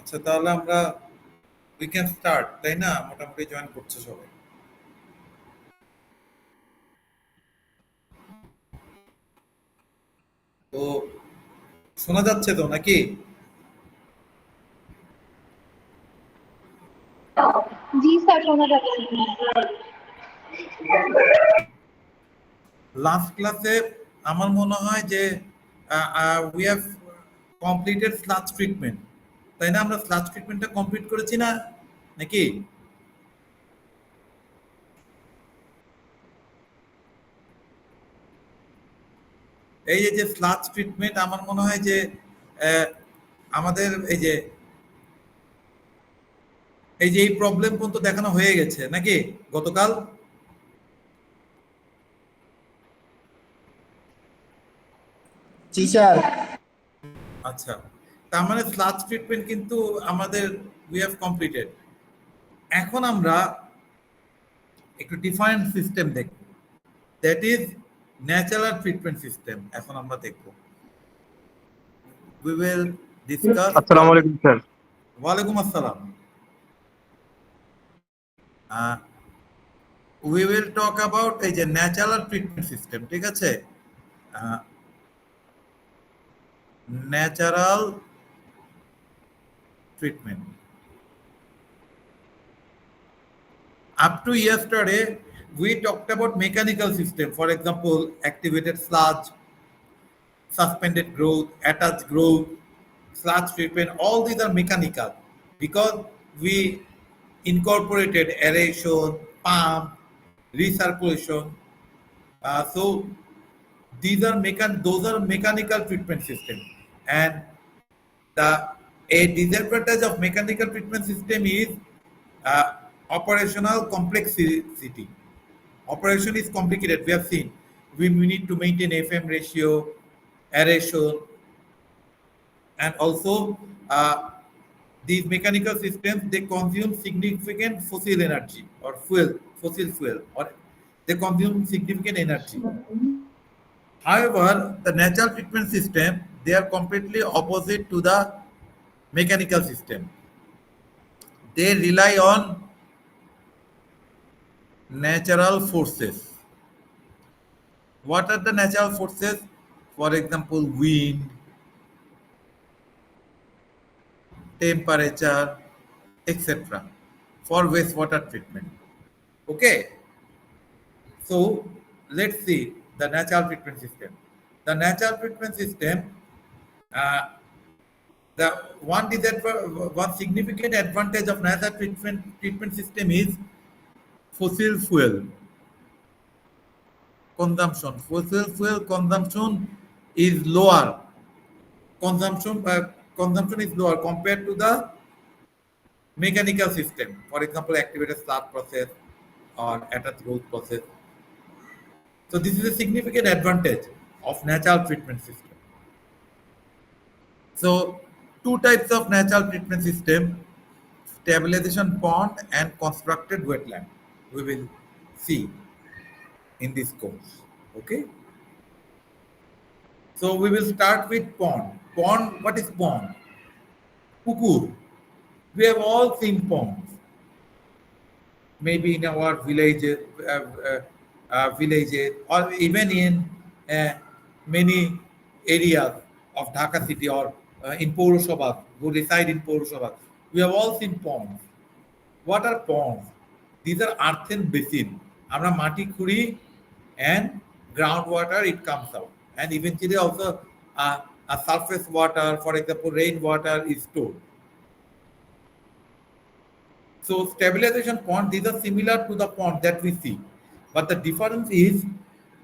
আচ্ছা, তাহলে আমরা উই ক্যান স্টার্ট, তাই না? মোটামুটি জয়েন করছে সবাই। তো শোনা যাচ্ছে তো নাকি? জি স্যার, শোনা যাচ্ছে। লাস্ট ক্লাসে আমার মনে হয় যে উই হ্যাভ কমপ্লিটেড স্লাচ ট্রিটমেন্ট, তাই না? আমরা স্লাচ ট্রিটমেন্টটা কমপ্লিট করেছি না নাকি? এই যে স্লাচ ট্রিটমেন্ট, আমার মনে হয় যে আমাদের এই প্রবলেম পর্যন্ত দেখানো হয়ে গেছে নাকি গতকাল? জি স্যার। আচ্ছা, তার মানে স্লাচ ট্রিটমেন্ট কিন্তু আমাদের উই হ্যাভ কমপ্লিটেড। এখন আমরা একটু ডিফারেন্ট সিস্টেম দেখব, that is natural treatment system. এখন আমরা দেখব, we will discuss. আসসালামু আলাইকুম স্যার। ওয়ালাইকুম আসসালাম। we will talk about এই যে ন্যাচারাল ট্রিটমেন্ট সিস্টেম, ঠিক আছে? Natural treatment. Up to yesterday, we talked about mechanical system. For example, activated sludge, suspended growth, attached growth, sludge treatment. All these are mechanical because we incorporated aeration, pump, recirculation. So these are those are mechanical treatment system. And a disadvantage of mechanical treatment system is operational complexity. Operation is complicated. We have seen we need to maintain FM ratio, aeration, and also these mechanical systems, they consume significant fossil energy or fossil fuel, or they consume significant energy. However, the natural treatment system, they are completely opposite to the mechanical system. They rely on natural forces. What are the natural forces? For example, wind, temperature, etc. for wastewater treatment. Okay, so let's see the natural treatment system. The natural treatment system, the one significant advantage of natural treatment system is fossil fuel consumption. Fossil fuel consumption is lower. Consumption is lower compared to the mechanical system. For example, activated slab process or attached growth process. So this is a significant advantage of natural treatment system. So two types of natural treatment system: stabilization pond and constructed wetland. We will see in this course. Okay. So we will start with pond. Pond, what is pond? Pukur. We have all seen ponds. Maybe in our villages, or even in many areas of Dhaka city, or in Purushabha, who reside in Purushabha. We have all seen ponds. What are ponds? These are earthen basin. Amra mati khuri and groundwater, it comes out. And eventually also a surface water, for example, rainwater is stored. So stabilization pond, these are similar to the pond that we see. But the difference is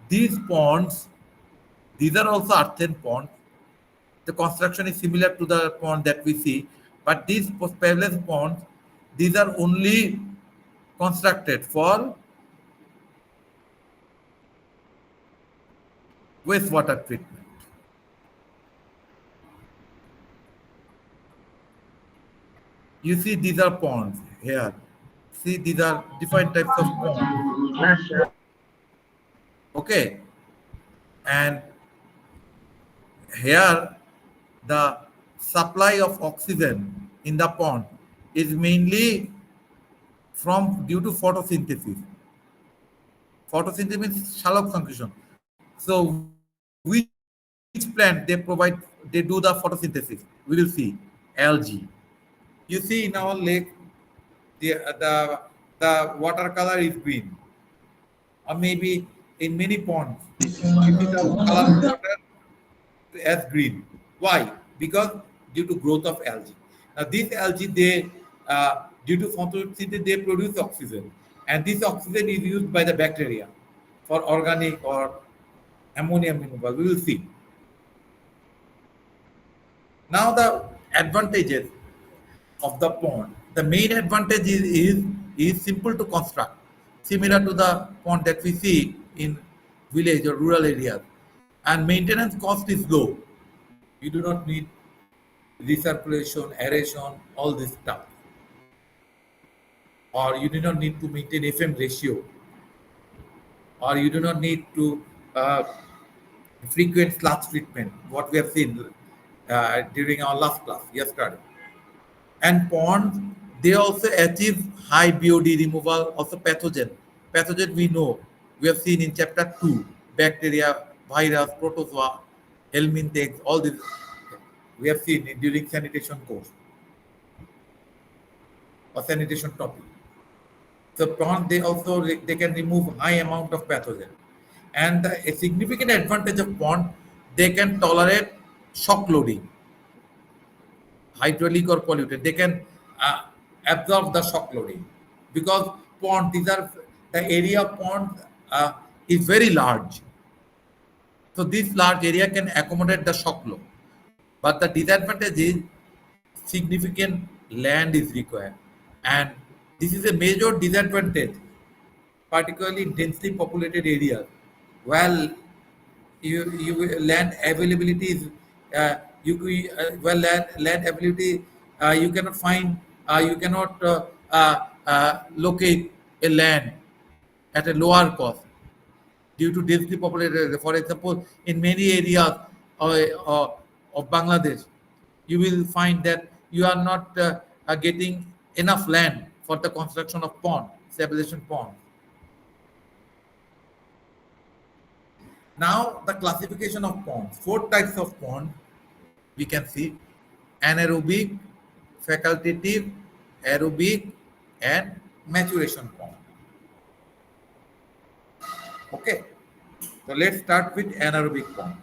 these ponds, these are also earthen ponds. The construction is similar to the pond that we see. But these stabilized ponds, these are only constructed for wastewater treatment. You see, these are ponds here. See, these are different types of ponds. Okay. And here, the supply of oxygen in the pond is mainly from due to photosynthesis. Photosynthesis means shallow concretion. So which plant they do the photosynthesis? We will see algae. You see in our lake the water color is green, or maybe in many ponds you see the color of water as green. Why? Because due to growth of algae. Now these algae due to photosynthesis they produce oxygen, and this oxygen is used by the bacteria for organic or ammonium removal. We will see. Now the advantages of the pond. The main advantage is simple to construct, similar to the pond that we see in village or rural areas. And maintenance cost is low. You do not need recirculation, aeration, all this stuff. Or you do not need to maintain FM ratio. Or you do not need to frequent sludge treatment, what we have seen during our last class yesterday. And ponds, they also achieve high BOD removal, also pathogen. Pathogen we know, we have seen in chapter 2, bacteria, virus, protozoa, helminthics, all this we have seen during sanitation course or sanitation topic. So pond, they can remove high amount of pathogen. And a significant advantage of pond, they can tolerate shock loading, hydraulic or polluted. They can absorb the shock loading because the area of pond is very large. So this large area can accommodate the shock load. But the disadvantage is significant land is required. And this is a major disadvantage, particularly in densely populated areas. Well, land availability is land availability you cannot find you cannot locate a land at a lower cost due to densely populated area. For example, in many areas of Bangladesh, you will find that you are not getting enough land for the construction of pond, stabilization pond. Now the classification of ponds. 4 types of pond we can see: anaerobic, facultative, aerobic, and maturation pond. Okay, so let's start with anaerobic pond.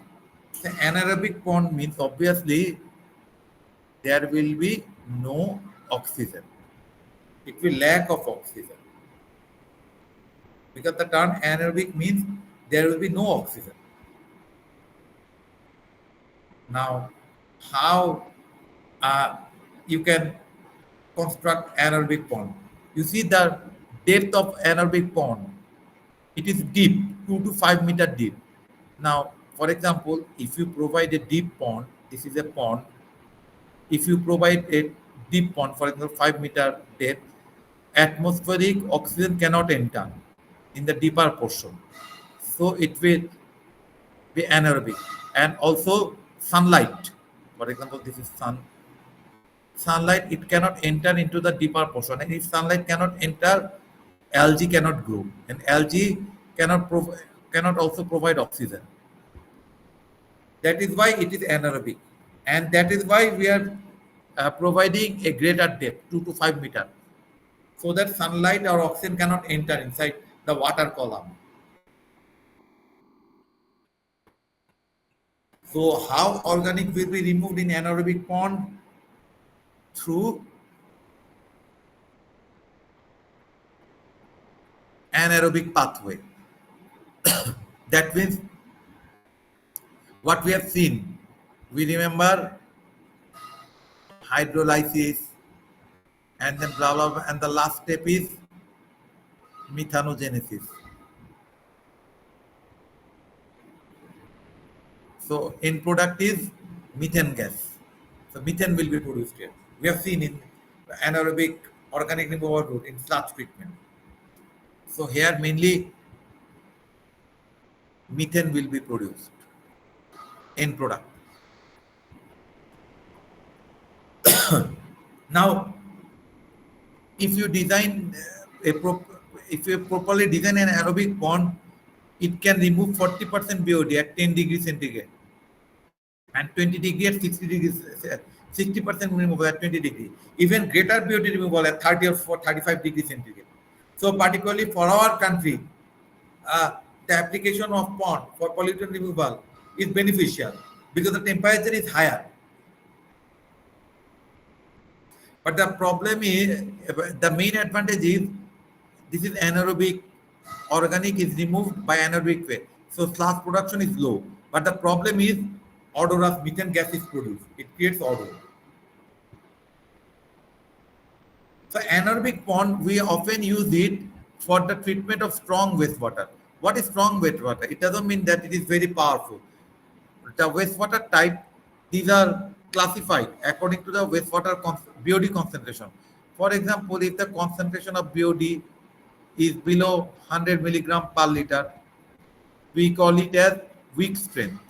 The anaerobic pond means obviously there will be no oxygen. It will lack of oxygen because the term anaerobic means there will be no oxygen. Now, how you can construct anaerobic pond? You see the depth of anaerobic pond. It is deep, 2 to 5 meter deep. Now, for example, if you provide a deep pond, this is a pond. If you provide a deep pond, for example, 5 meter depth, atmospheric oxygen cannot enter in the deeper portion. So it will be anaerobic. And also sunlight. For example, this is sun. Sunlight, it cannot enter into the deeper portion. And if sunlight cannot enter, algae cannot grow. And algae cannot also provide oxygen. That is why it is anaerobic. And that is why we are providing a greater depth, 2 to 5 meter, so that sunlight or oxygen cannot enter inside the water column. So how organic will be removed in anaerobic pond? Through anaerobic pathway. That means what we have seen, we remember hydrolysis, and then blah blah blah, and the last step is methanogenesis. So end product is methane gas. So methane will be produced here. We have seen in anaerobic organic removal route in sludge treatment. So here mainly methane will be produced, end product. Now, if you design if you properly design an aerobic pond, it can remove 40% BOD at 10 degrees centigrade and 20 degree at 60 degrees, 60% removal at 20 degree, even greater BOD removal at 30 or 35 degrees centigrade. So particularly for our country, the application of pond for pollutant removal is beneficial because the temperature is higher. But the problem is, the main advantage is this is anaerobic, organic is removed by anaerobic way. So sludge production is low. But the problem is odorous methane gas is produced. It creates odor. So anaerobic pond, we often use it for the treatment of strong wastewater. What is strong wastewater? It doesn't mean that it is very powerful. The wastewater type, these are classified according to the wastewater BOD concentration. For example, if the concentration of BOD is below 100 milligram per liter, we call it as weak strength.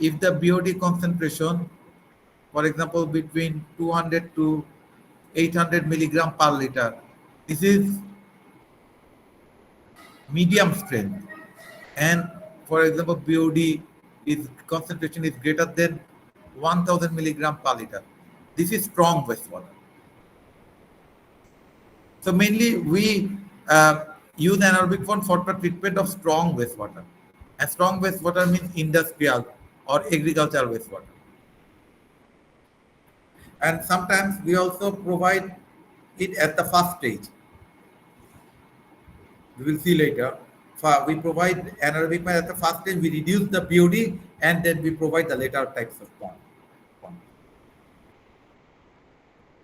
If the BOD concentration, for example, between 200 to 800 milligram per liter, this is medium strength. And for example, BOD is concentration is greater than 1000 milligram per liter. This is strong wastewater. So mainly we use anaerobic pond for the treatment of strong wastewater. And strong wastewater means industrial or agricultural wastewater. And sometimes we also provide it at the first stage. We will see later. We provide anaerobic pond at the first stage, we reduce the BOD, and then we provide the later types of pond.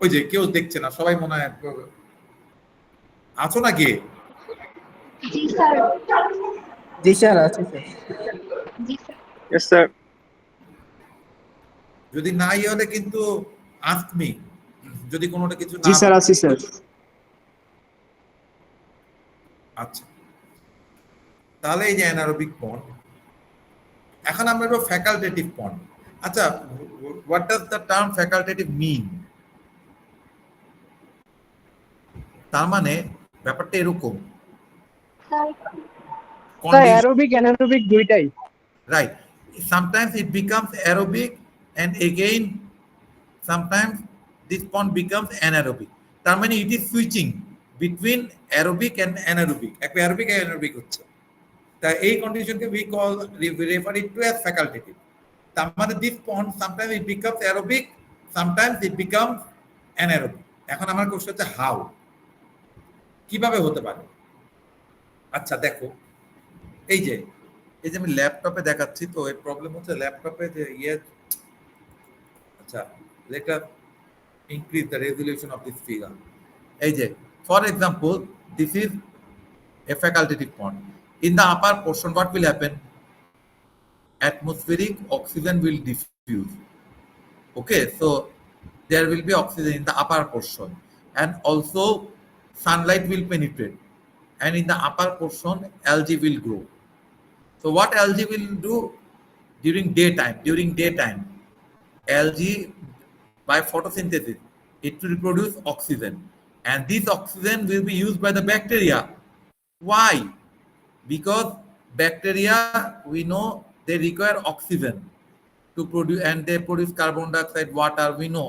ওই যে কেউ দেখছে না, সবাই মনে হয় আছো নাকি? जी सर। জি স্যার আছে স্যার। जी सर। Yes, sir. যদি নাই হলে কিন্তু ask me, যদি কোনোটা কিছু না। জি স্যার আছি স্যার। আচ্ছা, তাহলে এই যে অ্যানারোবিক পন্ড, এখন আমরা একটু ফ্যাকাল্টেটিভ পন্ড। আচ্ছা, what does the term facultative mean? তার মানে ব্যাপারটা এরকম, অ্যারোবিক অ্যানারোবিক দুইটাই। Right, sometimes it becomes aerobic and again sometimes this pond becomes anaerobic. তার মানে it is switching between aerobic and anaerobic, একটা aerobic and anaerobic হচ্ছে। তা এই কন্ডিশনকে we call, refer it to as facultative. তার মানে this pond sometimes it becomes aerobic, sometimes it becomes anaerobic. এখন আমার কোশ্চেন হচ্ছে হাউ, কিভাবে হতে পারে? আচ্ছা দেখো, এই যে আমি ল্যাপটপে দেখাচ্ছি, তো এর প্রবলেম হচ্ছে ল্যাপটপে যে আচ্ছা, let us increase the resolution of this figure. এই যে for example, this is a facultative pond. In the upper portion, what will happen? Atmospheric oxygen will diffuse. Okay, so there will be oxygen in the upper portion, and also sunlight will penetrate, and in the upper portion algae will grow. So what algae will do during daytime? During daytime, algae by photosynthesis, it will produce oxygen, and this oxygen will be used by the bacteria. Why? Because bacteria, we know they require oxygen to produce, and they produce carbon dioxide, water, we know.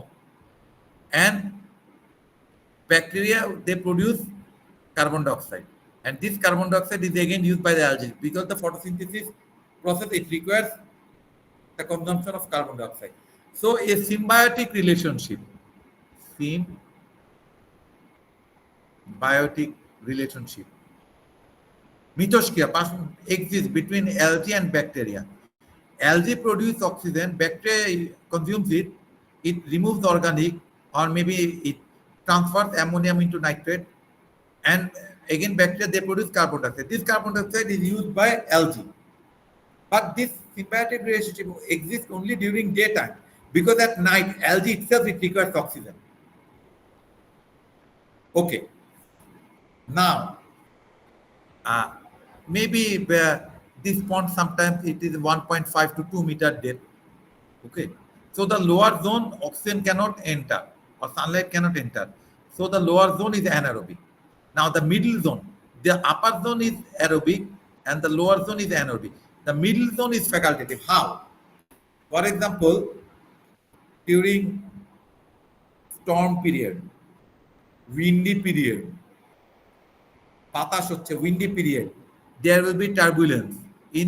And bacteria, they produce carbon dioxide, and this carbon dioxide is again used by the algae because the photosynthesis process, it requires the consumption of carbon dioxide. So a symbiotic relationship, symbiotic relationship, mitoskia exists between algae and bacteria. Algae produces oxygen, bacteria consumes it, it removes the organic, or maybe it transfers ammonium into nitrate, and again bacteria, they produce carbon dioxide. This carbon dioxide is used by algae. But this symbiotic relationship exists only during daytime, because at night algae itself, it requires oxygen. Okay, now maybe this pond sometimes it is 1.5 to 2 meter depth. Okay, So the lower zone, oxygen cannot enter or sunlight cannot enter. So the lower zone is anaerobic. Now the middle zone, the upper zone is aerobic and the lower zone is anaerobic. The middle zone is facultative. How? For example, during storm period, windy period, বাতাস হচ্ছে windy period, there will be turbulence in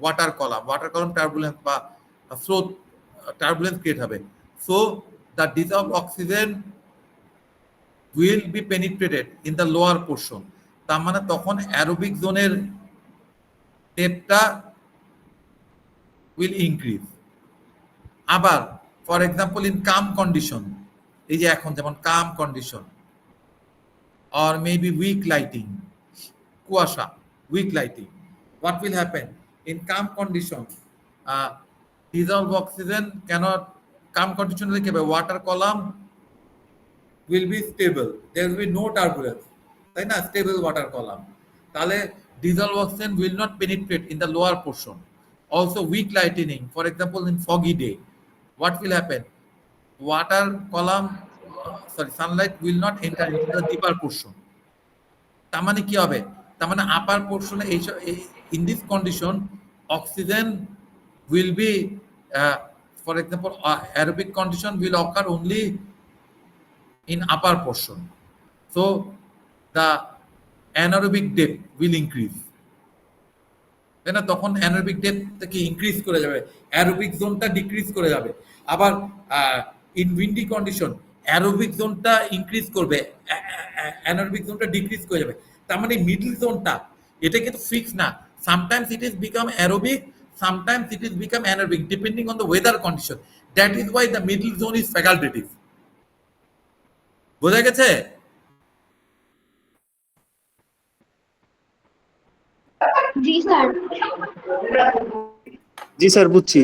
water column. Water column turbulence বা স্রোত turbulence create হবে. So the dissolved oxygen will be penetrated in the lower portion. তার মানে তখন aerobic জোনের ডেপথটা will increase. আবার for example in calm condition, এই যে এখন যেমন calm condition or maybe weak lighting, কুয়াশা, weak lighting, what will happen in calm condition? Dissolved oxygen cannot, calm condition like water column will be stable, there will be no turbulence, তাই না, stable water column, তাহলে dissolved oxygen will not penetrate in the lower portion. Also weak lightning, for example in foggy day, what will happen? Water column, sunlight will not enter into the deeper portion. তার মানে কি হবে? তার মানে আপার পোর্শনে in this condition oxygen will be for example aerobic condition will occur only in upper portion. So the anaerobic depth will increase. তাই না, তখন anaerobic ডেপথটাকে increase করে যাবে, অ্যারোবিক জোনটা ডিক্রিজ করে যাবে। আবার ইন উইন্ডি কন্ডিশন অ্যারোবিক জোনটা ইনক্রিজ করবে, অ্যানারোবিক জোনটা ডিক্রিজ করে যাবে। তার মানে মিডল জোনটা এটা কিন্তু ফিক্স না, sometimes it is become aerobic, sometimes it is become anaerobic depending on the weather condition. That is why the middle zone is facultative. বোঝা গেছে? জি স্যার। জি স্যার, বুঝছি।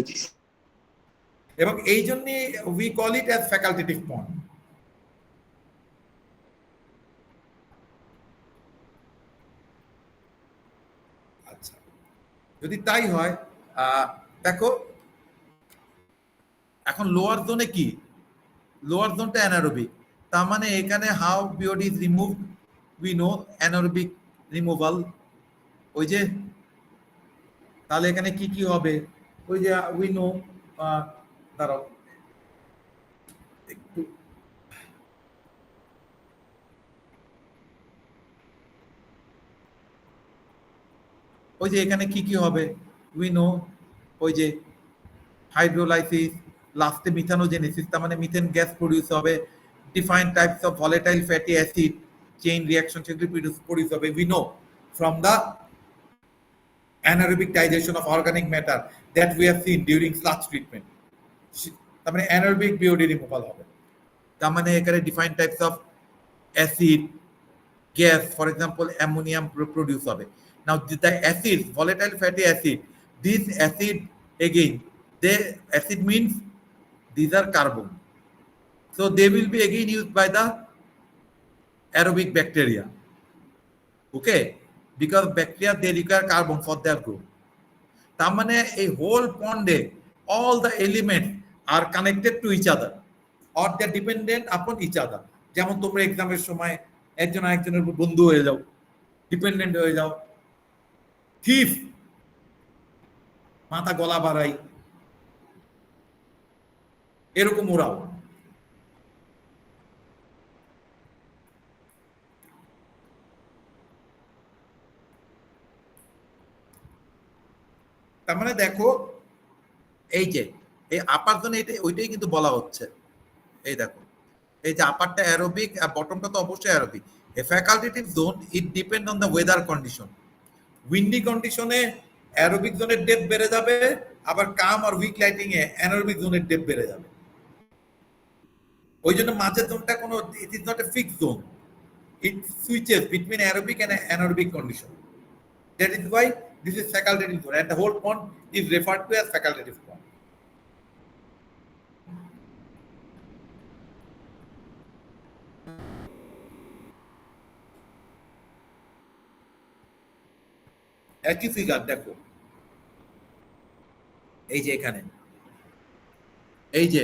এবং এই জন্য we call it as facultative pond. আচ্ছা, যদি তাই হয় দেখো এখন লোয়ার জোনে কি, লোয়ার জোনটা অ্যানারোবিক, তার মানে এখানে how BOD is removed, we know anaerobic removal. ওই যে তাহলে এখানে কি কি হবে, ওই যে উই নো, দাঁড়াও একটু, ওই যে এখানে কি কি হবে উই নো, ওই যে হাইড্রোলাইসিস, লাস্টে মিথানোজেনেসিস, তার মানে মিথেন গ্যাস প্রডিউস হবে, defined types of volatile fatty acid chain reaction সেগুলি প্রডিউস হবে, we know from the anaerobic digestion of organic matter that we have seen during sludge treatment. তার মানে anaerobic BOD removal হবে, তার মানে এখানে defined types of acid gas for example ammonium produce হবে। Now the acid volatile fatty acid, this acid again they acid means these are carbon, so they will be again used by the aerobic bacteria, okay, because bacteria they require carbon for their growth. তার মানে এই whole পন্ডে all the elements are connected to each other or they are dependent upon each other. যেমন তোমরা এক্সামের সময় একজন আরেকজনের উপর বন্ধু হয়ে যাও, ডিপেন্ডেন্ট হয়ে যাও, থিফ মাথা গলা বাড়াই, এরকম ওরাও। তার মানে দেখো এই যে এই আপার জোনে এটা ওইটাই কিন্তু বলা হচ্ছে, এই দেখো এই যে আপারটা অ্যারোবিক আর বটমটা তো অবশ্যই aerobic. A facultative zone it depend on the weather condition. Windy কন্ডিশনে অ্যারোবিক জোনের ডেপথ বেড়ে যাবে, আবার কাম আর উইক লাইটিং এ অ্যানারোবিক জোনের ডেপথ বেড়ে যাবে। ওই জন্য মাঝের জোনটা কোনো, it is not a fixed zone, it switches between aerobic and anaerobic condition. That is why this is facultative pond and the whole pond is referred to as facultative pond. একই figure দেখো এই যে এখানে এই যে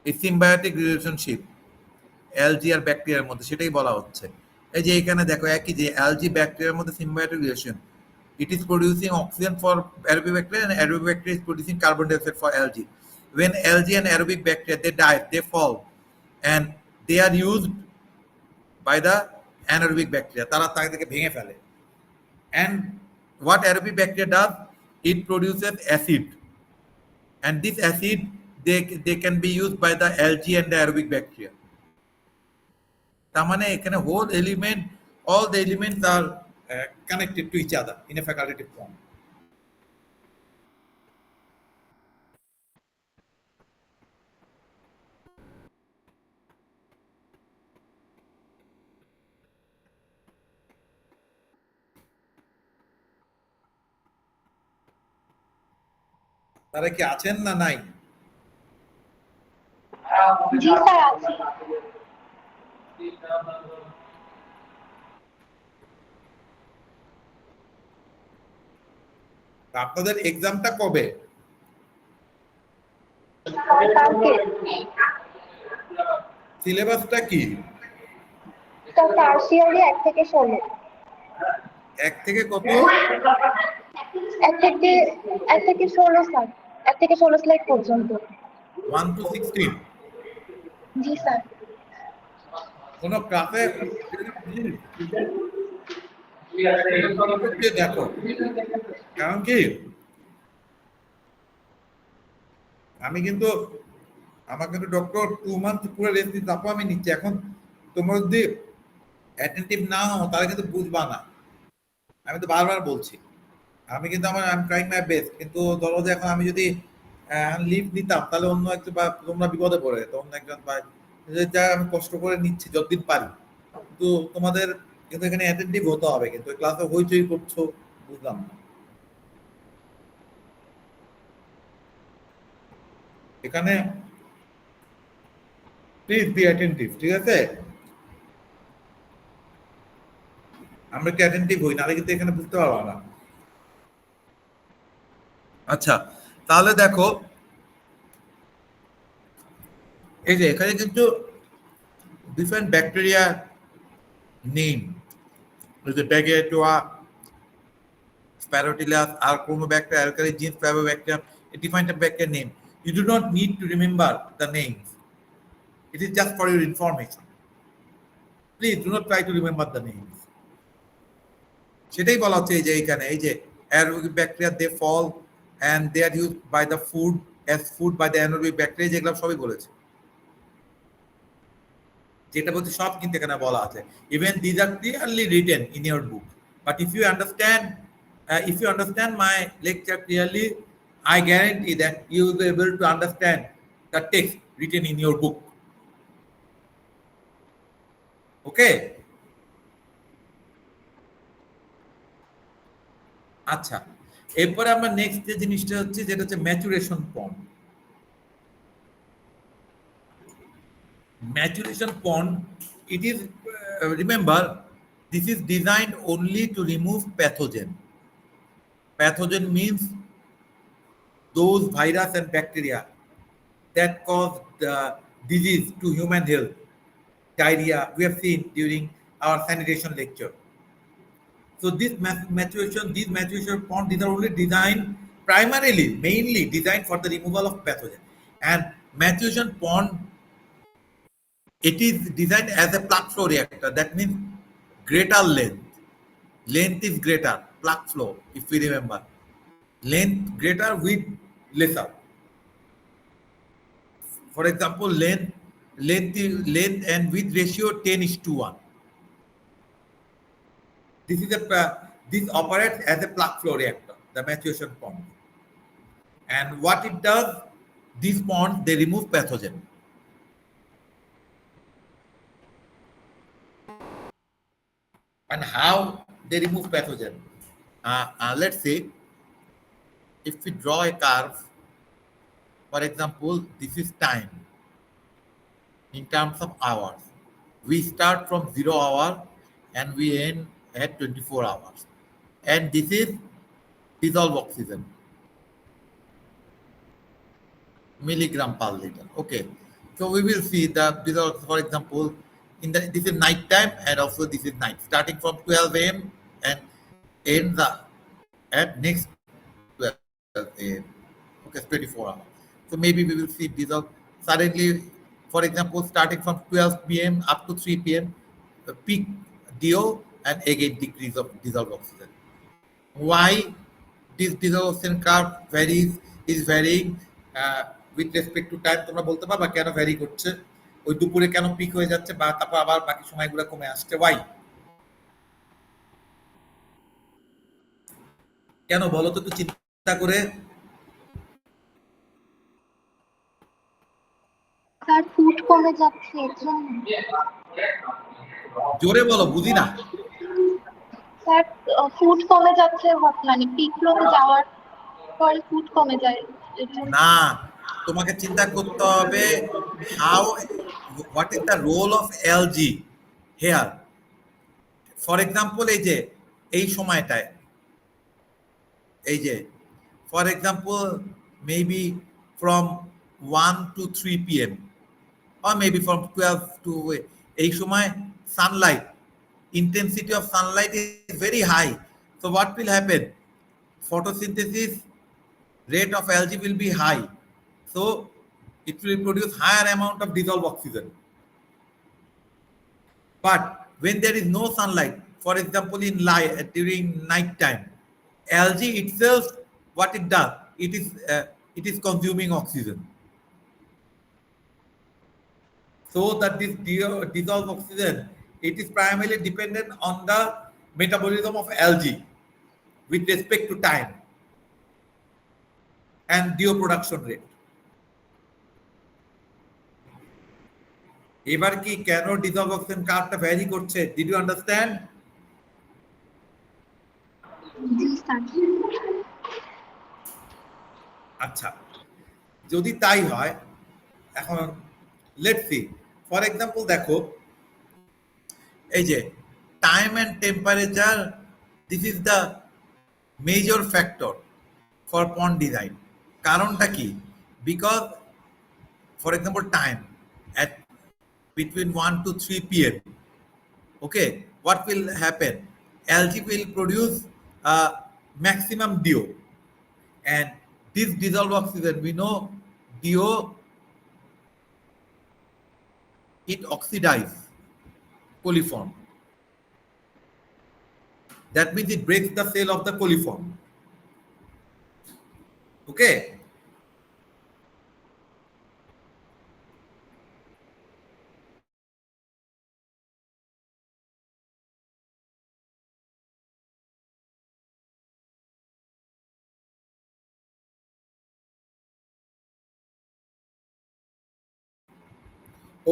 এই symbiotic relationship algid আর ব্যাকটেরিয়ার মধ্যে, সেটাই বলা হচ্ছে। এই যে এখানে দেখো একই যে অ্যালজি ব্যাকটেরিয়ার মধ্যে symbiotic relation. It is producing oxygen for aerobic bacteria and aerobic bacteria is producing carbon dioxide for algae. When algae and aerobic bacteria they die, they fall, and they are used by the anaerobic bacteria. তারা তাদেরকে ভেঙে ফেলে। And what aerobic bacteria does? It produces acid, and this acid they can be used by the algae and the aerobic bacteria. তার মানে এখানে whole element, all the elements are connected to each other in a facultative form. তারা কি আছেন না নাই? জি sir আছি। আপনাদের এক্সামটা কবে? কালকে সিলেবাসটা কি? স্যার টার্সিয়ারি 1 থেকে 16। 1 থেকে কত? 1 থেকে 16 স্যার। 1 থেকে 16 স্লাইড পর্যন্ত। 1 to 16। G sir. কোন ক্লাসে দেখো, কারণ কি আমি কিন্তু আমার কিন্তু ডক্টর 2 মান্থ পুরো রেস্ট দিতে, তারপর আমি নিচ্ছি। এখন তোমরা যদি অ্যাটেন্টিভ না হও তাহলে কিন্তু বুঝবা না। আমি তো বারবার বলছি, আমি কিন্তু I am trying my best, কিন্তু ধরো যে এখন আমি যদি লিভ নিতাম তাহলে অন্য একজন বা তোমরা বিপদে পড়ে যেত, অন্য একজন বা যা আমি কষ্ট করে নিচ্ছি যতদিন পারি, কিন্তু তোমাদের কিন্তু এখানে অ্যাটেন্টিভ হতে হবে। কিন্তু ক্লাসে হইচই করছো, বুঝলাম না। এখানে প্লিজ বি অ্যাটেন্টিভ, ঠিক আছে? আমরা কি অ্যাটেন্টিভ হই, নাহলে কিন্তু এখানে বুঝতে পারবো না। আচ্ছা, তাহলে দেখো এই যে এখানে কিন্তু different bacteria name, the Bacteria, Spirotillus, Archromobacter, Alkali genes, Flavobacterium, a defined bacteria name. You do not need to remember the names. It is just for your information. Please do not try to remember the names. সেটাই বলা হচ্ছে এই যে এখানে এই যে aerobic bacteria they fall and they are used by the food as food by the anaerobic bacteria, যেগুলো সবই বলেছে, যেটা বলতে সব কিন্তু এখানে বলা আছে। Even this are clearly written in your book, but if you understand my lecture clearly, I guarantee that you will be able to understand the text written in your book. Okay? আচ্ছা, এরপরে আমরা next যে জিনিসটা হচ্ছে যেটা হচ্ছে maturation pond. Maturation pond, it is remember, this is designed only to remove pathogen. Pathogen means those virus and bacteria that cause the disease to human health, diarrhea we have seen during our sanitation lecture. So these maturation pond, these are only designed primarily, mainly designed for the removal of pathogen. And maturation pond, it is designed as a plug flow reactor. That means greater length. Length is greater. Plug flow, if we remember. Length greater with lesser. For example, length and width ratio 10:1. This operates as a plug flow reactor, the maturation pond. And what it does, these ponds they remove pathogen. And how they remove pathogen? Let's say if we draw a curve, for example, this is time in terms of hours. We start from 0 hour and we end at 24 hours. And this is dissolved oxygen. milligram per liter. Okay, so we will see the results. For example, this is night time, and also this is night, starting from 12 a.m. and ends at next 12 a.m. Okay, it's 24 hours. So maybe we will see result suddenly. For example, starting from 12 p.m. up to 3 p.m. Peak DO and again decrease of dissolved oxygen. Why this dissolution curve is varying with respect to time? তোমরা বলতে পারবা কেন vary করছে? ওই দুপুরে কেন pick হয়ে যাচ্ছে বা তারপর আবার বাকি সময়গুলো কমে আসছে? ওয়াই? কেন বলো তো একটু চিন্তা করে? স্যার ফুড কমে যাচ্ছে এর জন্য। জোরে বলো, বুঝি না। স্যার ফুড কমে যাচ্ছে মানে পিক লোতে যাওয়ার পরে ফুড কমে যায় এর জন্য। না, তোমাকে চিন্তা করতে হবে how what is the role of algae here. For example এই সময়টায় for example maybe from 1 to 3 p.m. or maybe from 12 to এই সময় Sunlight intensity of sunlight is very high. So what will happen? Photosynthesis rate of algae will be high. So it will produce higher amount of dissolved oxygen. But when there is no sunlight, for example in during night time, algae itself, what it does, it is consuming oxygen. So that this dissolved oxygen, it is primarily dependent on the metabolism of algae with respect to time and DO production rate. এবার কি কেন dissolved oxygen কার্ভটা vary করছে? Did you understand? G sir. আচ্ছা, যদি তাই হয়, এখন let's see for example দেখো এই যে time and temperature, this is the major factor for pond design. কারণটা কি? Because for example time at between 1 to 3 p.m. Okay, what will happen? Algae will produce maximum DO, and this dissolved oxygen, we know DO, it oxidizes coliform. That means it breaks the cell of the coliform. Okay.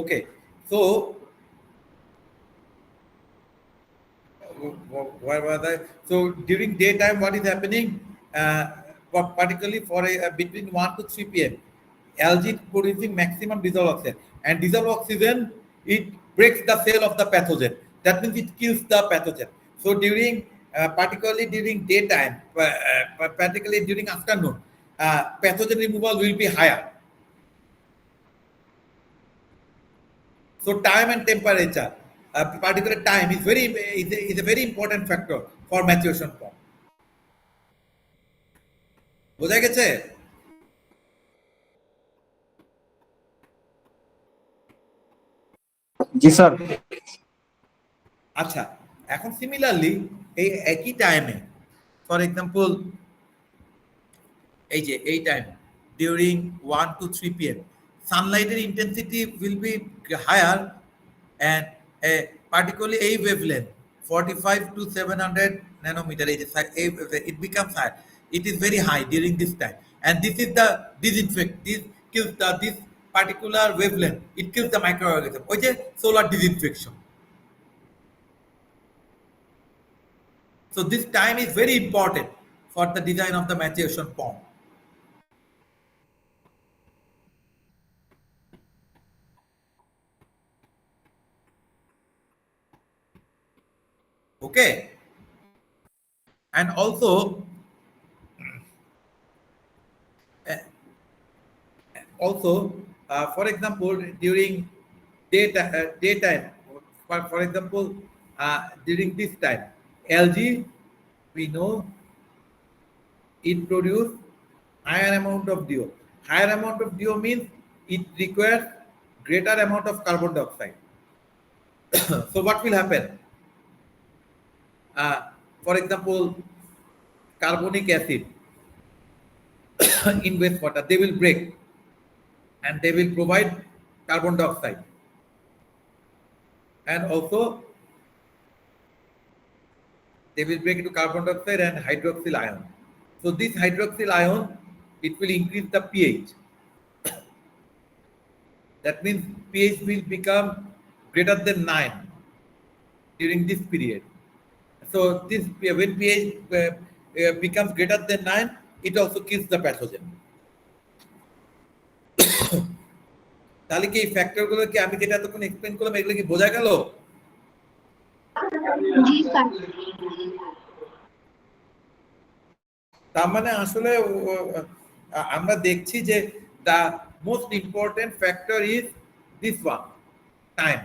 Okay, so where was I? So during daytime, what is happening? Particularly for between 1 to 3 p.m., algae producing maximum dissolved oxygen, and dissolved oxygen, it breaks the cell of the pathogen. That means it kills the pathogen. So during particularly during daytime, particularly during afternoon, pathogen removal will be higher. So time and temperature, particular time is a very important factor for maturation form. বোঝা গেছে? জি sir. আচ্ছা, এখন similarly এই একই টাইমে for example এই time during 1 to 3 p.m. সানলাইটের intensity will be higher and particularly a wavelength 45 to 700 nanometer, it becomes high. It is very high during this time, and this is the this kills this particular wavelength, it kills the microorganism, which is solar disinfection. So this time is very important for the design of the maturation pond. Okay, and also also, for example, during daytime, for example, during this time, algae, we know it produce higher amount of DO. Higher amount of DO means it requires greater amount of carbon dioxide. So what will happen? Uh, for example, carbonic acid in wastewater, they will break and they will provide carbon dioxide. And also, they will break into carbon dioxide and hydroxyl ion. So this hydroxyl ion, it will increase the pH. That means pH will become greater than 9 during this period. So this when pH becomes greater than 9, it also kills the pathogen. তাহলে কি এই ফ্যাক্টরগুলো কি আমি যেটা এতক্ষণ explain করলাম এগুলো কি বোঝা গেল? জি স্যার। তার মানে আসলে আমরা দেখছি যে the most important factor is this one, time.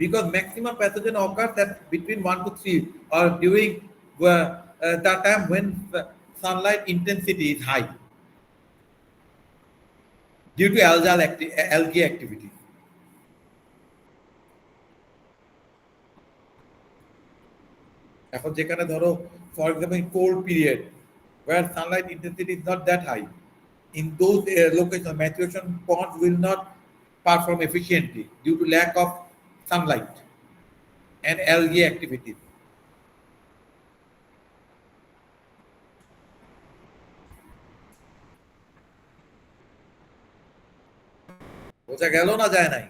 Because maximum pathogen occurs at between 1 to 3 or during the time when the sunlight intensity is high due to algae activity. এখন যেখানে ধরো for example in cold period where sunlight intensity is not that high, in those locations maturation ponds will not perform efficiently due to lack of sunlight and algae activities. বোঝা গেল না যায় নাই?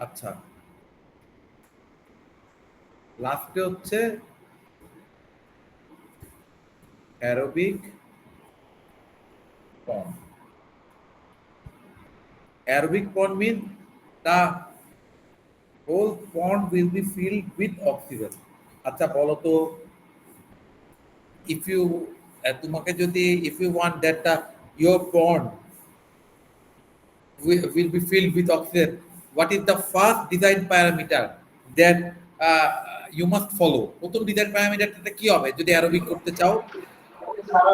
আচ্ছা, লাস্টে হচ্ছে aerobic pond. Aerobic pond means the whole pond will be filled with oxygen. আচ্ছা বলো তো, if you তোমাকে যদি if you want that your pond will be filled with oxygen, what is the first design parameter that you must follow? প্রথম design প্যারামিটারটা কি হবে যদি aerobic করতে চাও?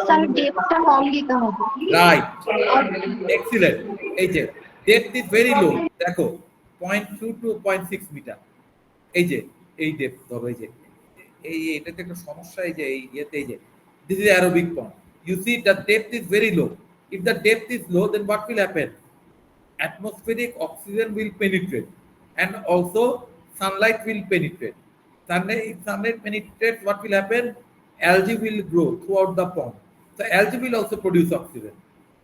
স্যার ডেপটা কম দিতে হবে। Right, excellent. এই যে ডেপথ ইজ ভেরি লো, দেখো 0.2 to 0.6 মিটার। এই যে এই ডেপথ ধরো, এই যে এই এটাতে একটা সমস্যা, এই যে এই ইয়েতে এই যে this is aerobic pond. You see the depth is very low. If the depth is low then what will happen? Atmospheric oxygen will penetrate and also sunlight will penetrate. If sunlight penetrates, what will happen? Algae will grow throughout the pond. So algae will also produce oxygen.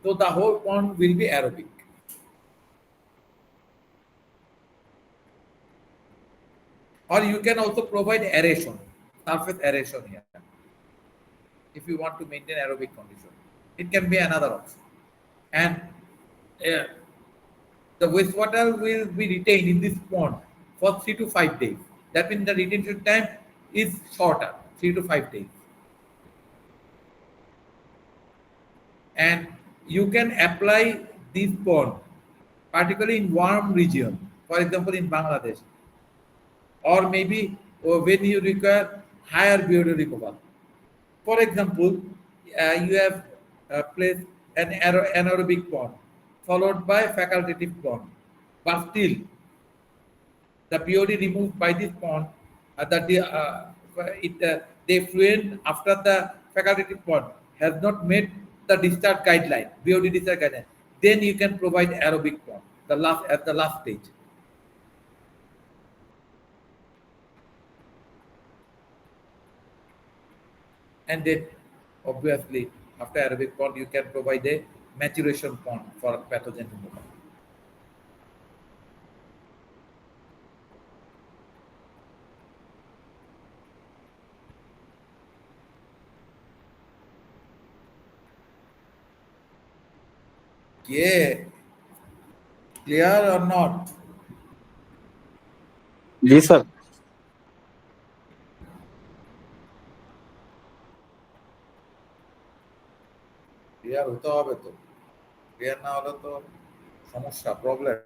So the whole pond will be aerobic. Or you can also provide aeration, surface aeration here. If you want to maintain aerobic condition, it can be another option. And the wastewater will be retained in this pond for 3 to 5 days. That means the retention time is shorter, 3 to 5 days. And you can apply this pond, particularly in warm region, for example in Bangladesh, or maybe when you require higher biological recovery. For example, you have placed an anaerobic pond followed by facultative pond, but still the BOD removed by this pond, the effluent after the facultative pond has not met the discharge guideline, BOD discharge guideline. Then you can provide aerobic pond, at the last stage. And then obviously after aerobic pond you can provide a maturation pond for pathogen removal. Yeah, clear or not? G sir. Clear হতে হবে তো, clear না হলে তো সমস্যা, problem,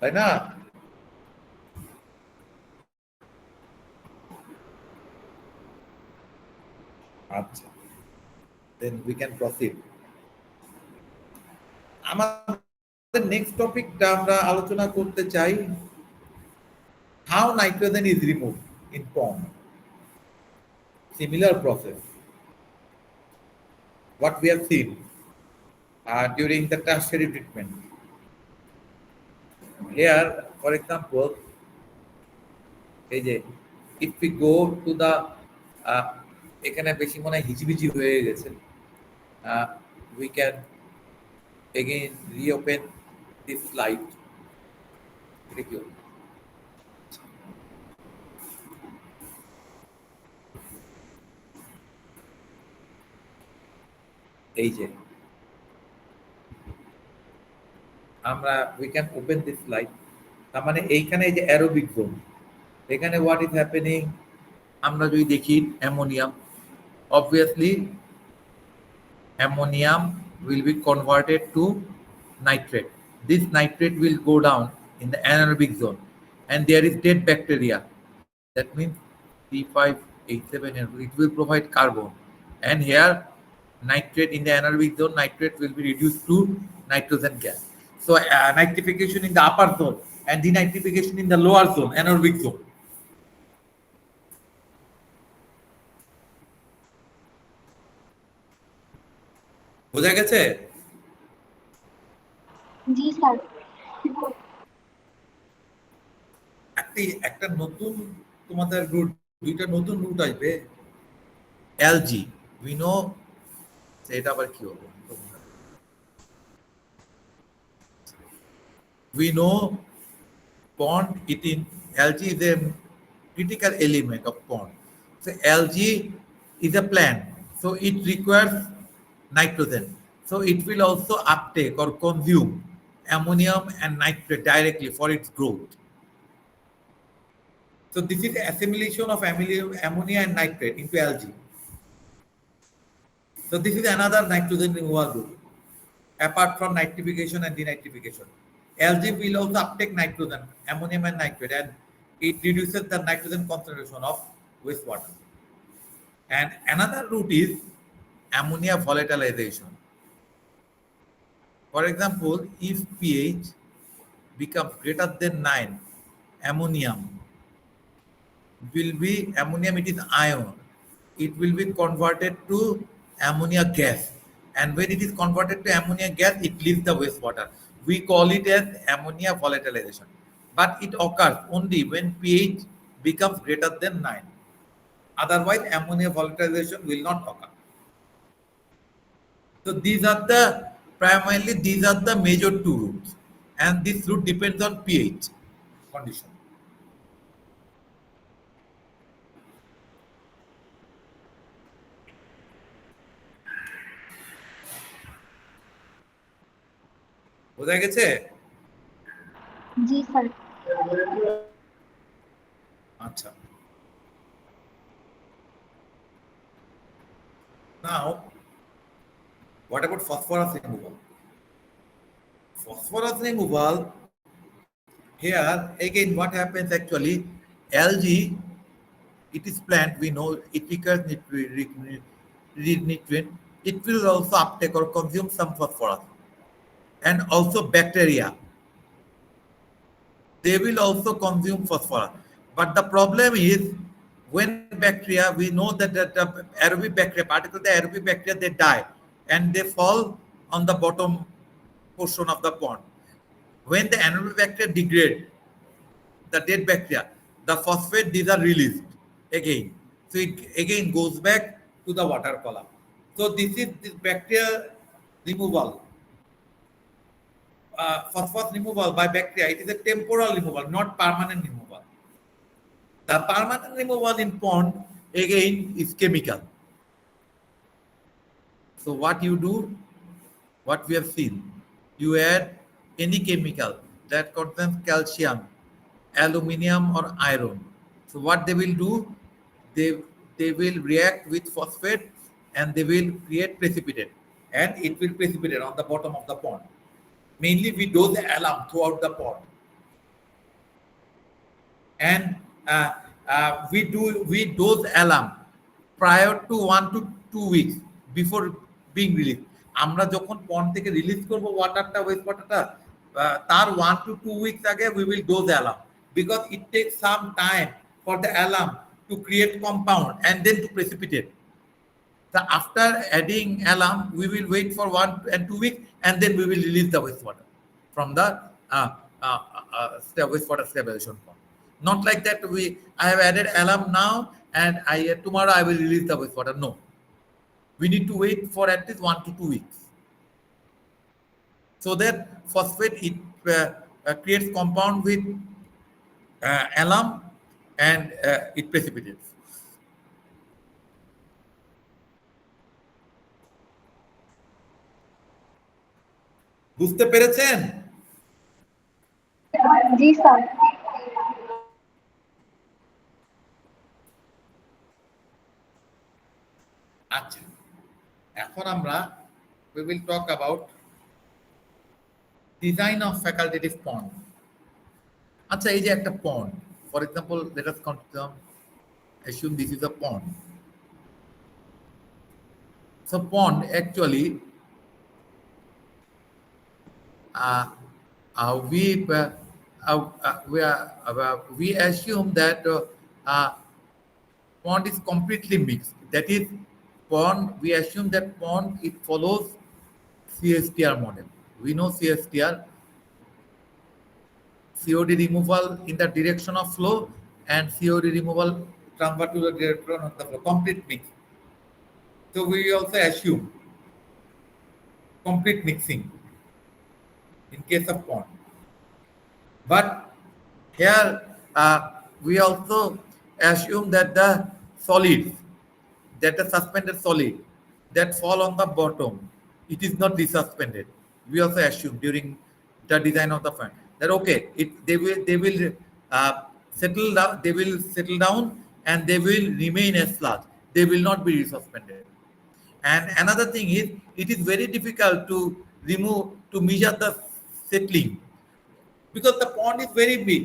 তাই না? আচ্ছা, দেন উই ক্যান প্রসিড। আমাদের নেক্সট টপিকটা আমরা আলোচনা করতে চাই, how nitrogen is remove in pond. Similar process what we have seen during the tertiary treatment. Here, for example, এই যে if we go to the এখানে বেশি মনে হয় হিজিবিজি হয়ে গেছে, we can again reopen this slide. এটা কি হলো? এই যে আমরা we can open this slide. তার মানে এইখানে এই যে অ্যারোবিক জোন, এখানে what is happening, আমরা যদি দেখি ammonium, obviously ammonium will be converted to nitrate. This nitrate will go down in the anaerobic zone and there is dead bacteria. That means C5H7 it will provide carbon, and here nitrate in the anaerobic zone, nitrate will be reduced to nitrogen gas. So nitrification in the upper zone and denitrification in the lower zone, anaerobic zone. বোঝা গেছে? জি sir. একটা নতুন তোমাদের root, দুইটা নতুন root আসবে, LG we know, এটা আবার কি হবে, we know pond eating algae is a critical element of pond. So algae is a plant, so it requires nitrogen, so it will also uptake or consume ammonium and nitrate directly for its growth. So this is assimilation of ammonia and nitrate into algae. So this is another nitrogen removal route apart from nitrification and denitrification. Algae will also uptake nitrogen, ammonium and nitrate, and it reduces the nitrogen concentration of wastewater. And another route is ammonia volatilization. For example, if pH becomes greater than 9, ammonium will be, ammonium it is ion, it will be converted to ammonia gas, and when it is converted to ammonia gas it leaves the wastewater. We call it as ammonia volatilization, but it occurs only when pH becomes greater than 9. Otherwise ammonia volatilization will not occur. So these are the primarily these are the major two routes, and this route depends on pH condition. বোঝা গেছে? জি sir. আচ্ছা, now what about phosphorus removal? Phosphorus removal, here again what happens actually, algae it is plant, we know it requires nutrient, it will also uptake or consume some phosphorus, and also bacteria, they will also consume phosphorus. But the problem is when bacteria, we know that the aerobic bacteria, particularly the aerobic bacteria, they die and they fall on the bottom portion of the pond. When the anaerobic bacteria degrade, the dead bacteria, the phosphate, these are released again. So it again goes back to the water column. So this is this bacteria removal. Phosphorus removal by bacteria, it is a temporal removal, not permanent removal. The permanent removal in pond again is chemical. So what you do, what we have seen, you add any chemical that contains calcium, aluminium, or iron. So what they will do, they will react with phosphate and they will create precipitate, and it will precipitate on the bottom of the pond. Mainly we dose alum throughout the pond, and we dose alum prior to 1 to 2 weeks before being released. আমরা যখন পন্ড থেকে release করব ওয়াটারটা, West ওয়াটারটা, তার 1 to 2 weeks আগে we will dose alum, because it takes some time for the alum to create compound and then to precipitate. So after adding alum, we will wait for 1 and 2 weeks, and then we will release the wastewater from the wastewater stabilization pond. Not like that I have added alum now and tomorrow I will release the wastewater. No. We need to wait for at least 1 to 2 weeks. So that phosphate, it creates compound with alum and it precipitates. বুঝতে পেরেছেন? জি sir. আচ্ছা, এখন আমরা we will talk about design of facultative pond. আচ্ছা, এই যে একটা pond, for example, let us assume this is a pond. So pond actually we assume that pond is completely mixed. That is, pond, we assume that pond, it follows CSTR model. We know CSTR, COD removal in the direction of flow and COD removal transfer to the direction of the flow, complete mix. So we also assume complete mixing in case of pond. But here we also assume that the solids, that the suspended solid that fall on the bottom, it is not resuspended. We also assume during the design of the pond that okay, they will settle down and they will remain as sludge. They will not be resuspended. And another thing is, it is very difficult to measure the settling, because the pond is very big.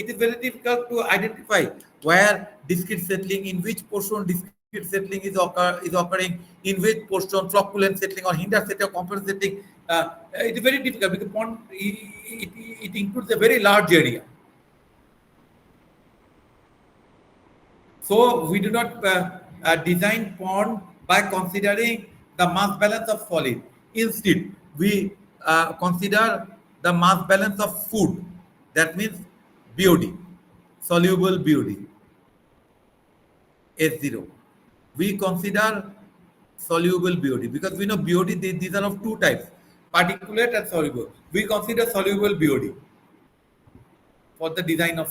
It is very difficult to identify where discrete settling, in which portion discrete settling is occurring, in which portion flocculent settling or hinder settling or component settling. It is very difficult because pond it includes a very large area. So we do not design pond by considering the mass balance of solid. Instead, we consider the mass balance of food. That means BOD, soluble BOD, S0. We consider soluble BOD because we know BOD, these are of two types, particulate and soluble. We consider soluble BOD for the design of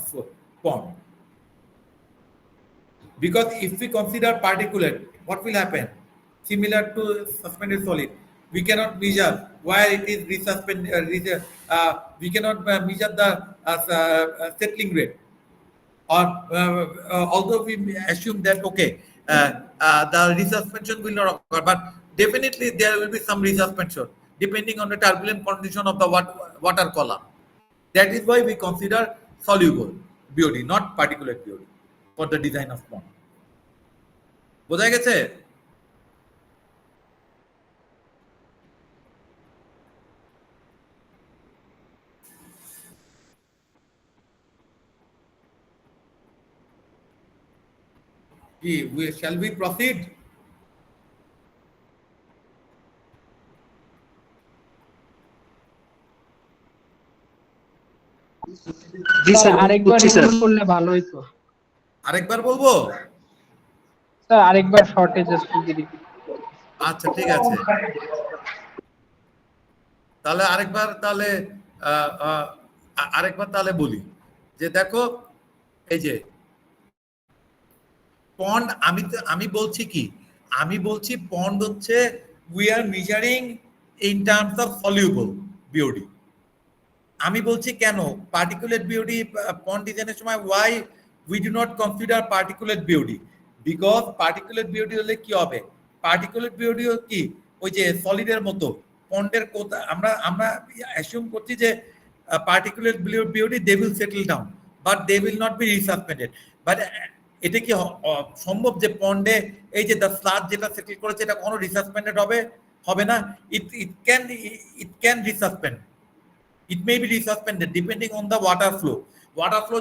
pond. Because if we consider particulate, what will happen? Similar to suspended solid, we cannot measure where it is resuspended. We cannot measure the settling rate. Or although we assume that okay, the resuspension will not occur, but definitely there will be some resuspension depending on the turbulent condition of the water column. That is why we consider soluble BOD, not particulate BOD, for the design of pond. বোঝা গেছে? Shall we proceed? G sir sir, আরেকবার বুঝছি sir. Review করলে ভালো হতো। আরেকবার বলবো? Sir আরেকবার শর্টে জাস্ট যদি আচ্ছা, ঠিক আছে। তাহলে আরেকবার তাহলে বলি যে দেখো, এই যে পন্ড, আমি বলছি কি, আমি বলছি পন্ড হচ্ছে we are measuring in terms of soluble BOD. আমি বলছি কেন পার্টিকুলেট বিওডি পন্ড ডিজাইনের সময় why we do not consider particulate BOD, because particulate BOD হলে কি হবে, পার্টিকুলেট বিওডি কি ওই যে সলিডের মতো পন্ডের কোথা আমরা আমরা অ্যাসিউম করছি যে particulate BOD they will settle down but they will not be resuspended, but এটা কি সম্ভব যে পন্ডে এই যে দ্য স্লাজ যেটা সেটেল করেছে এটা কোনো রিসাসপেন্ডেড হবে, হবে না। It can resuspend, it may be resuspended depending on the water flow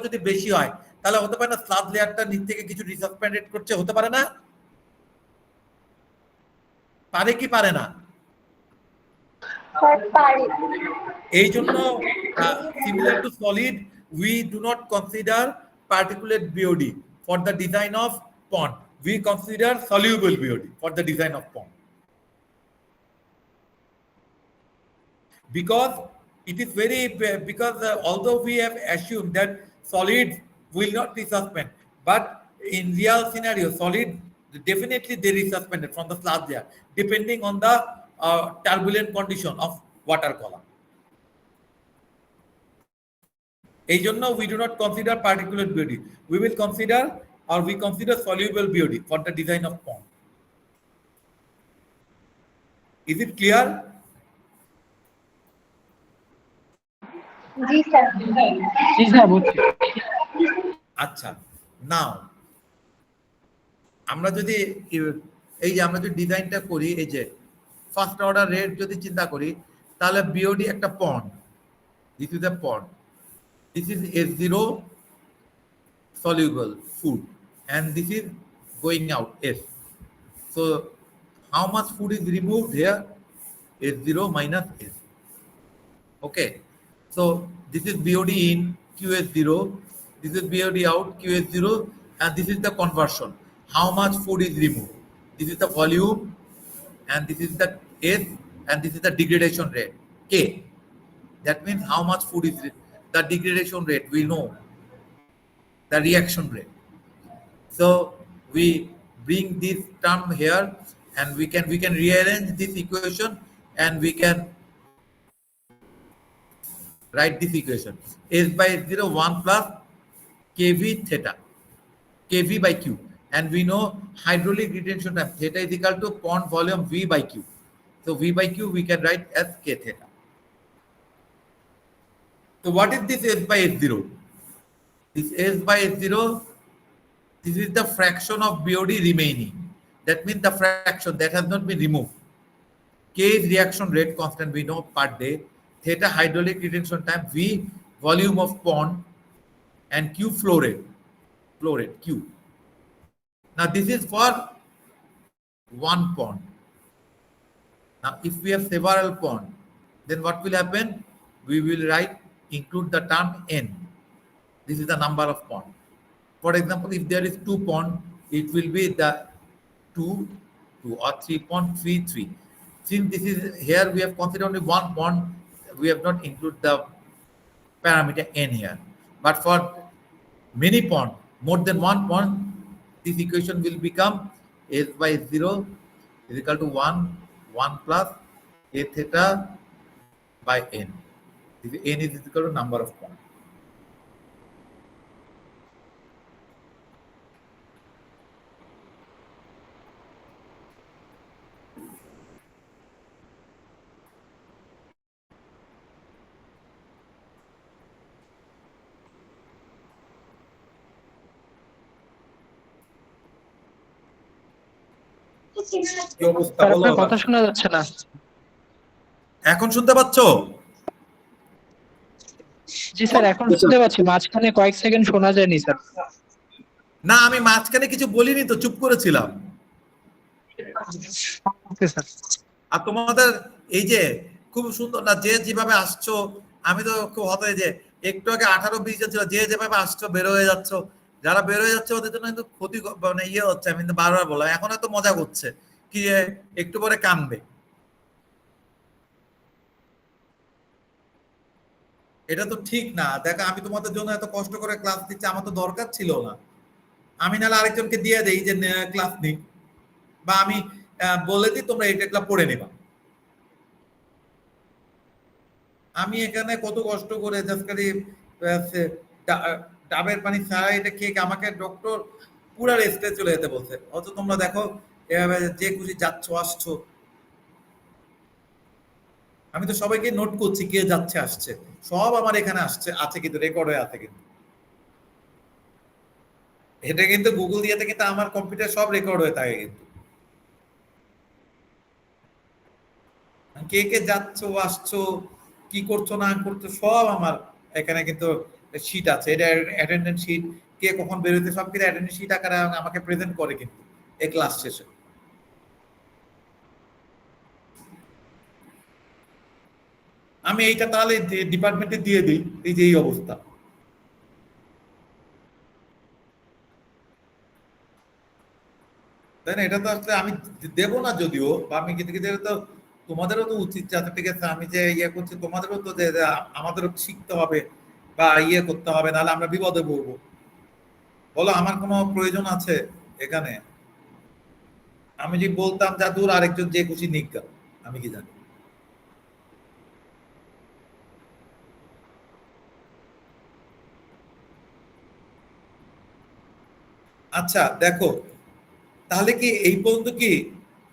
যদি বেশি হয় তাহলে হতে পারে না স্লাব লেয়ারটা নিচ থেকে কিছু রিসাসপেন্ডেড করছে, হতে পারে না, পারে কি পারে না? এই জন্য similar to solid we do not consider particulate BOD for the design of pond, we consider soluble BOD for the design of pond, because it is very, because although we have assumed that solids will not resuspend, but in real scenario solid definitely they resuspended from the slab layer depending on the turbulent condition of water column. এই জন্য we do not consider particulate BOD, we will consider or we consider soluble BOD for the design of pond. Is it clear? G sir. G sir বুঝছি। আচ্ছা, নাও আমরা যদি এই যে আমরা যদি ডিজাইনটা করি, এই যে ফার্স্ট অর্ডার রেট যদি চিন্তা করি তাহলে বিওডি একটা pond, this is a pond, this is S0 soluble food and this is going out S. So how much food is removed here? S0 minus S. Okay, so this is BOD in QS0, this is BOD out QS0, and this is the conversion. How much food is removed? This is the volume, and this is the S, and this is the degradation rate K. That means how much food is the degradation rate. We know the reaction rate. So we bring this term here, and we can rearrange this equation, and we can write this equation S by S0 1 plus kV theta, kV by Q, and we know hydraulic retention time theta is equal to pond volume V by Q. So V by Q we can write as K theta. So what is this S by S0? This S by S0, this is the fraction of BOD remaining. That means the fraction that has not been removed. K is reaction rate constant, we know, per day. Theta hydraulic retention time, V volume of pond, and Q flow rate Q. Now this is for one pond. Now if we have several pond, then what will happen? We will include the term N. This is the number of pond. For example, if there is 2 pond, it will be the 2 or 3 pond 3. Since this is here we have considered only one pond, we have not included the parameter N here. But for many pond, more than one pond, this equation will become S by 0 is equal to 1 plus A theta by N. N is equal to number of pond. কি অবস্থা sir বলো আপনার এবার? কথা শোনা যাচ্ছে না। এখন শুনতে পাচ্ছো? জি স্যার এখন শুনতে পাচ্ছি, মাঝখানে কয়েক সেকেন্ড শোনা যায়নি স্যার। না আমি মাঝখানে কিছু বলিনি তো, চুপ করেছিলাম। Okay sir. আর তোমাদের এই যে খুব সুন্দর না, যে যেভাবে আসছো, আমি তো খুব হতাশ যে একটু আগে 18-20 জন ছিল, যে যেভাবে আসছো বের হয়ে যাচ্ছ, যারা বের হয়ে যাচ্ছে ওদের জন্য কিন্তু ক্ষতি মানে ইয়ে হচ্ছে। আমি কিন্তু বারবার বললাম, এখন হয়তো মজা করছে কি একটু পরে কানবে। এটা তো ঠিক না। দেখো আমি তোমাদের জন্য এত কষ্ট করে ক্লাস দিচ্ছি, আমার তো দরকার ছিল না। আমি নাহলে আরেকজনকে দিয়ে দেই যে ক্লাস নিক, বা আমি বলে দিই তোমরা এটা ক্লাস পড়ে নেবা। আমি এখানে কত কষ্ট করে জাস্ট খালি ডাবের পানি ছাড়া এটা খেয়ে আমাকে ডক্টর পুরা রেস্টে চলে যেতে বলছে, অথচ তোমরা দেখো এভাবে যে খুশি যাচ্ছ আসছো। আমি তো সবাইকে নোট করছি কে যাচ্ছে আসছে, সব আমার এখানে আসছে আছে, কিন্তু রেকর্ড হয়ে আছে কিন্তু। এটা কিন্তু গুগল দিয়েতে কিন্তু আমার কম্পিউটার সব রেকর্ড হয়ে থাকে কিন্তু। কে কে যাচ্ছ আসছো কি করছো না করছো সব আমার এখানে কিন্তু শিট আছে, এটা অ্যাটেন্ডেন্স শিট, কে কখন বেরোতে সব কিছু অ্যাটেন্ডেন্স শিট আকারে আমাকে প্রেজেন্ট করে কিন্তু এই ক্লাস শেষে। আমি এইটা তাহলে ডিপার্টমেন্টে দিয়ে দিই, এই যে এই অবস্থা। তাই না? এটা তো আসলে আমি দেবো না যদিও, বা আমি কিন্তু কিন্তু এটা তো তোমাদেরও তো উচিত যাতে, ঠিক আছে আমি যে ইয়ে করছি তোমাদেরও তো যে আমাদেরও শিখতে হবে বা ইয়ে করতে হবে, নাহলে আমরা বিপদে পড়বো। বলো আমার কোনো প্রয়োজন আছে এখানে? আমি যে বলতাম যা দূর আরেকজন যে খুশি নিজ্ঞা, আমি কি জানি। আচ্ছা দেখো, তাহলে কি এই পর্যন্ত কি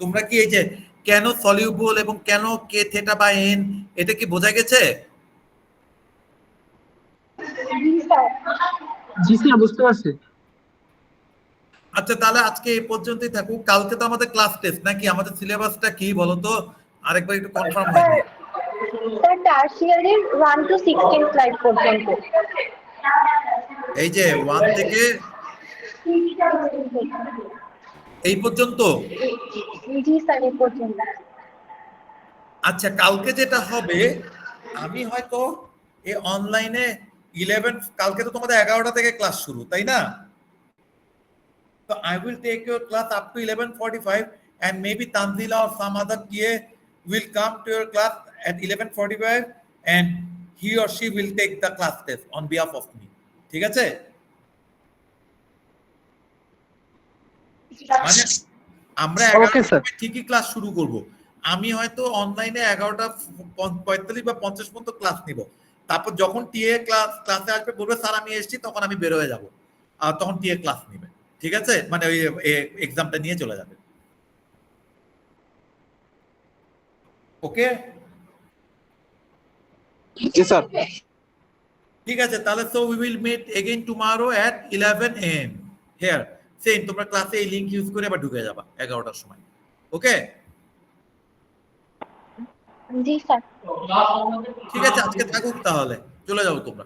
তোমরা কি এই যে কেন সলিউবল এবং কেন কে থেটা বা এন এটা কি বোঝা গেছে? জি স্যার। জি স্যার, বুঝতে পারছি। আচ্ছা তাহলে আজকে এই পর্যন্তই থাকুক, কালকে তো আমাদের ক্লাস টেস্ট নাকি? আমাদের সিলেবাসটা কি বলো তো, আরেকবার একটু কনফার্ম হয়ে স্যার নিই। স্যার টার্সিয়ারির 1 to 16 স্লাইড পর্যন্ত। এই যে 1 থেকে এই পর্যন্ত। জি স্যার এই পর্যন্ত। আচ্ছা কালকে যেটা হবে, আমি হয়তো এই অনলাইনে 11, কালকে তো তোমাদের 11টা থেকে ক্লাস শুরু তাই না? So I will take your class up to 11:45, and maybe Tanzila or some other TA will come to your class at 11:45, and he or she will take the class test on behalf of me. ঠিক আছে? মানে আমরা Okay, sir. 11টার ঠিকই class শুরু করব। আমি হয়তো অনলাইনে 11:45 বা 50 পর্যন্ত ক্লাস নিব। তারপর যখন টিএ ক্লাসে আসবে বলবে স্যার আমি এসেছি, তখন আমি বের হয়ে যাব। আর তখন টিএ ক্লাস নিবে। ঠিক আছে? মানে ওই এক্সামটা নিয়ে চলে যাবে। ওকে? জি স্যার। ঠিক আছে, তাহলে so we will meet again tomorrow at 11 AM here. Same তোমরা ক্লাসে এই লিংক ইউজ করে আবার ঢুকে যাবা 11টার সময়। ওকে? জি স্যার। ঠিক আছে, আজকে থাকুক তাহলে, চলে যাও তোমরা।